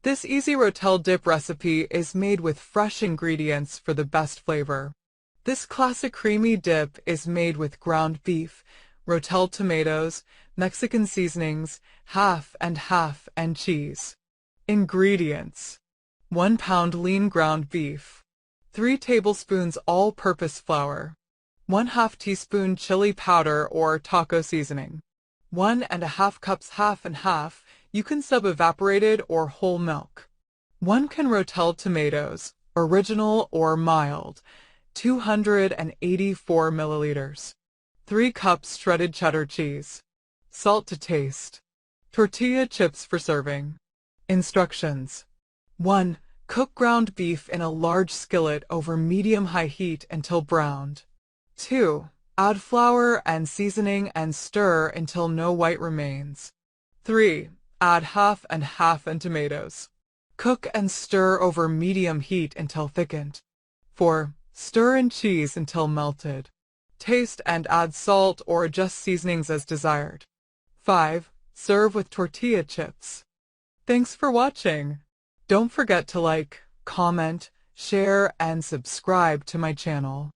This easy Rotel dip recipe is made with fresh ingredients for the best flavor. This classic creamy dip is made with ground beef, Rotel tomatoes, Mexican seasonings, half, and cheese. Ingredients: 1 pound lean ground beef, 3 tablespoons all-purpose flour, 1/2 teaspoon chili powder or taco seasoning, 1½ cups half and half. You can sub evaporated or whole milk. 1 can Rotel tomatoes, original or mild, 284 milliliters. 3 cups shredded cheddar cheese. Salt to taste. Tortilla chips for serving. Instructions: 1. Cook ground beef in a large skillet over medium-high heat until browned. 2. Add flour and seasoning and stir until no white remains. 3. Add half and tomatoes. Cook and stir over medium heat until thickened. 4. Stir in cheese until melted. Taste and add salt or adjust seasonings as desired. 5. Serve with tortilla chips. Thanks for watching. Don't forget to like, comment, share, and subscribe to my channel.